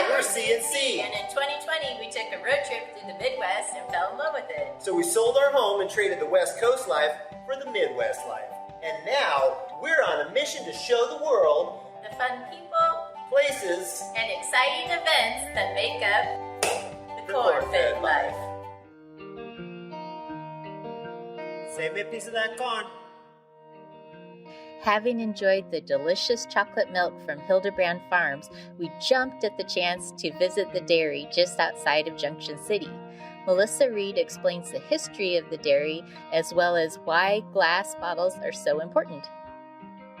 we're CNC. And in 2020, we took a road trip through the Midwest and fell in love with it. So we sold our home and traded the West Coast life for the Midwest life. And now we're on a mission to show the world the fun people, places, and exciting events that make up the corn-fed life. Save me a piece of that corn. Having enjoyed the delicious chocolate milk from Hildebrand Farms, we jumped at the chance to visit the dairy just outside of Junction City. Melissa Reed explains the history of the dairy as well as why glass bottles are so important.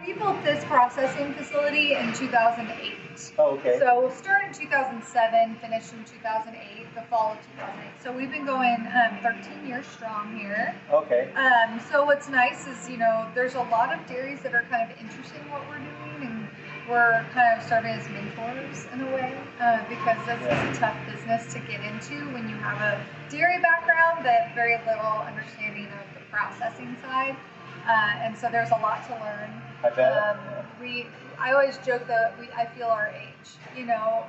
We built this processing facility in 2008. Oh, okay. So we'll start in 2007, finish in 2008, the fall of 2008. So we've been going 13 years strong here. Okay. So what's nice is, there's a lot of dairies that are kind of interested in what we're doing, and we're kind of serving as mentors in a way, because this is a tough business to get into when you have a dairy background but very little understanding of the processing side. And so there's a lot to learn. I bet. I always joke that I feel our age.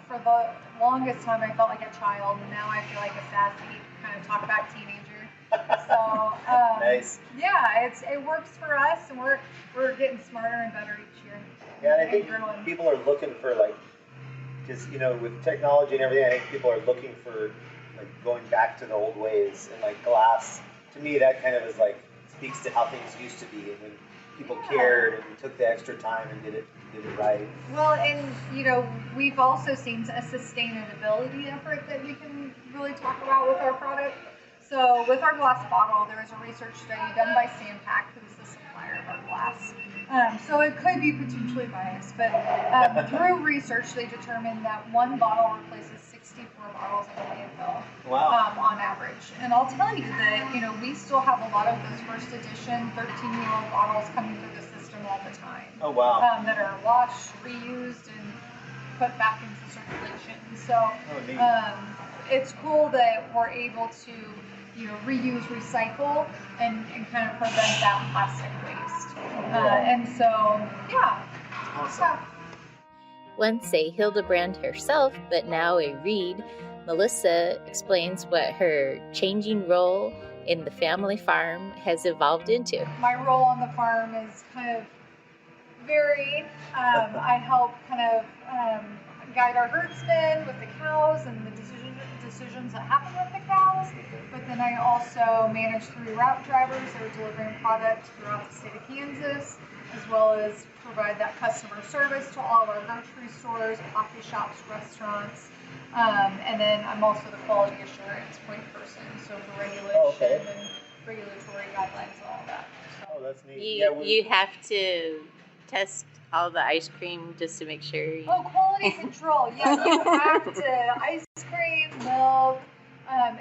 For the longest time I felt like a child, and now I feel like a sassy kind of talk-back teenager. So nice. Yeah, it works for us, and we're getting smarter and better each year. Yeah, and I think people are looking for because with technology and everything, I think people are looking for going back to the old ways, and glass. To me, that kind of is speaks to how things used to be, and when people cared and took the extra time and did it right. Well, and we've also seen a sustainability effort that we can really talk about with our product. So with our glass bottle, there was a research study done by Sandpack, who's the supplier of our glass. So it could be potentially biased, but through research, they determined that one bottle replaces 64 bottles in a landfill. Wow. On average. And I'll tell you that, we still have a lot of those first edition 13-year-old bottles coming through the system all the time. Oh, wow. That are washed, reused, and put back into circulation. So it's cool that we're able to reuse, recycle, and kind of prevent that plastic waste. And so, yeah. Awesome. Once a Hildebrand herself, but now a Reed, Melissa explains what her changing role in the family farm has evolved into. My role on the farm is kind of varied. I help kind of guide our herdsmen with the cows and the decisions that happen with the cows, but then I also manage 3 route drivers that are delivering product throughout the state of Kansas, as well as provide that customer service to all of our grocery stores, coffee shops, restaurants, and then I'm also the quality assurance point person, so for regulation and regulatory guidelines and all that. So. Oh, that's neat. You have to test all the ice cream just to make sure. Quality control. Yeah, you have to. Ice cream, milk.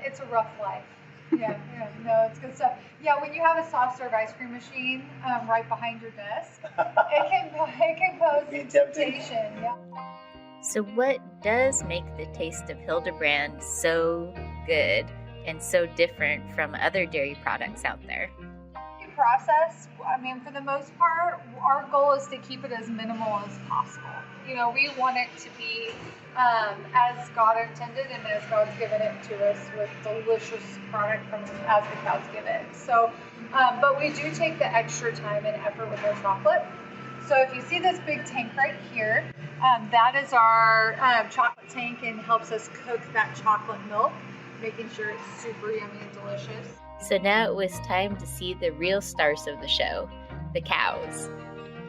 It's a rough life. Yeah, no, it's good stuff. Yeah, when you have a soft serve ice cream machine right behind your desk, it can pose temptation. Yeah. So what does make the taste of Hildebrand so good and so different from other dairy products out there? Process, for the most part, our goal is to keep it as minimal as possible. We want it to be as God intended and as God's given it to us, with delicious product from as the cows give it. So, but we do take the extra time and effort with our chocolate. So if you see this big tank right here, that is our chocolate tank, and helps us cook that chocolate milk, making sure it's super yummy and delicious. So now it was time to see the real stars of the show, the cows.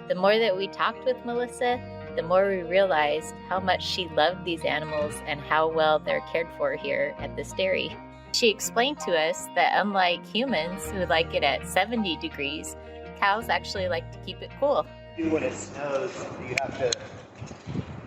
The more that we talked with Melissa, the more we realized how much she loved these animals and how well they're cared for here at this dairy. She explained to us that unlike humans who like it at 70 degrees, cows actually like to keep it cool. When it snows, do you have to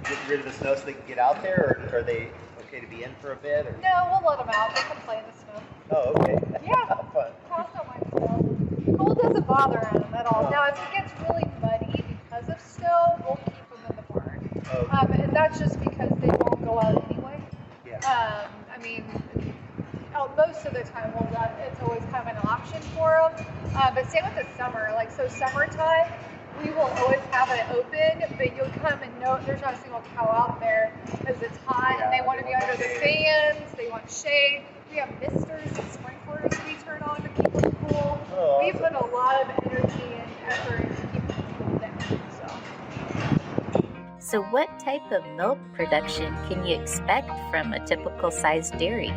get rid of the snow so they can get out there, or are they okay to be in for a bit? Or? No, we'll let them out. They can play in the snow. Oh, okay. Yeah. Fun. Cows don't mind snow. Cold doesn't bother them at all. Now, if it gets really muddy because of snow, we'll keep them in the barn. Okay. And that's just because they won't go out anyway. Yeah. Most of the time, it's always kind of an option for them. But same with the summer. Summertime, we will always have it open, but you'll come and know there's not a single cow out there because it's hot and they water the fans, they want shade. We have misters and sprinklers we turn on to keep them cool. Oh, We awesome. put a lot of energy and effort into keeping them cool down. So, what type of milk production can you expect from a typical sized dairy?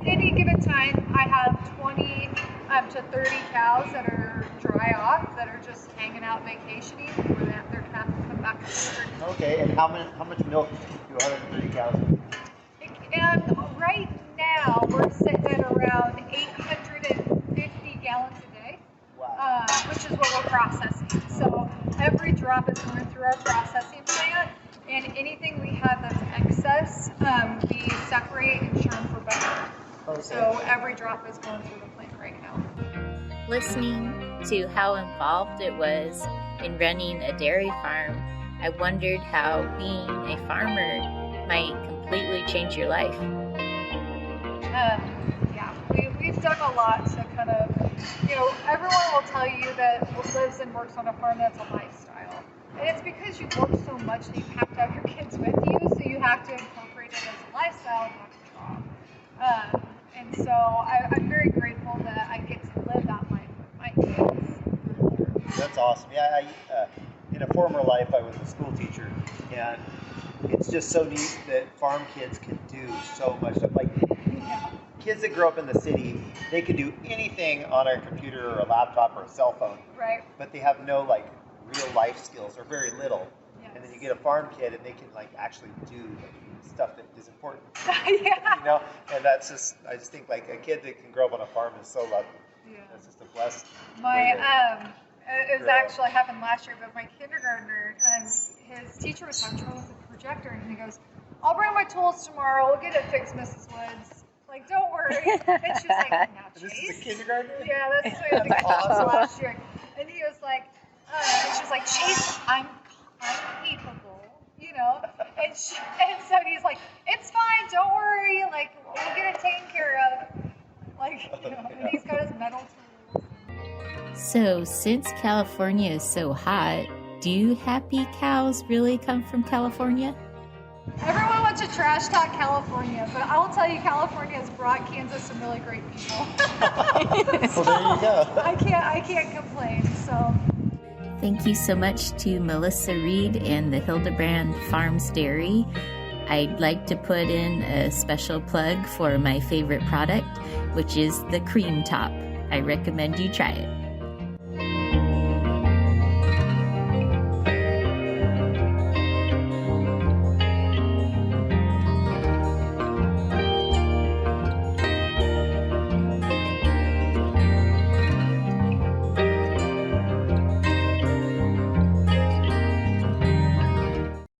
At any given time, I have 20 to 30 cows that are dry off, that are just hanging out vacationing, where they're going to have to come back to the herd. Okay, and how much milk do 130 cows make? And right now, we're sitting at around 850 gallons a day, Wow. which is what we're processing. So every drop is going through our processing plant, and anything we have that's excess, we separate and churn for butter. Okay. So every drop is going through the plant right now. Listening to how involved it was in running a dairy farm, I wondered how being a farmer might completely change your life. Yeah, we've done a lot to kind of, everyone will tell you that lives and works on a farm that's a lifestyle. And it's because you work so much that you have to have your kids with you, so you have to incorporate it as a lifestyle, not a job. And so I'm very grateful that I get to live that life with my kids. That's awesome. Yeah, in a former life, I was a school teacher, and it's just so neat that farm kids can do so much stuff. Like, kids that grow up in the city, they can do anything on a computer or a laptop or a cell phone, Right. but they have no like real life skills or very little. Yes. And then you get a farm kid, and they can like actually do stuff that is important. Yeah. And that's just, I just think like a kid that can grow up on a farm is so lucky. Yeah. That's just a blessed. It was actually happened last year, but my kindergartner, his teacher was having trouble with the projector, and he goes, "I'll bring my tools tomorrow. We'll get it fixed, Mrs. Woods. Like, don't worry." And she was like, "Now, This Chase." is a kindergartner? Yeah, that's what he was last year. And he was like, and she was like, "Chase, I'm capable, And so he's like, "It's fine, don't worry. Like, we'll get it taken care of." Like, and he's got his metal tools. So, since California is so hot, do happy cows really come from California? Everyone wants to trash talk California, but I will tell you, California has brought Kansas some really great people. Well, there you go. I can't complain. So Thank you so much to Melissa Reed and the Hildebrand Farms Dairy. I'd like to put in a special plug for my favorite product, which is the cream top. I recommend you try it.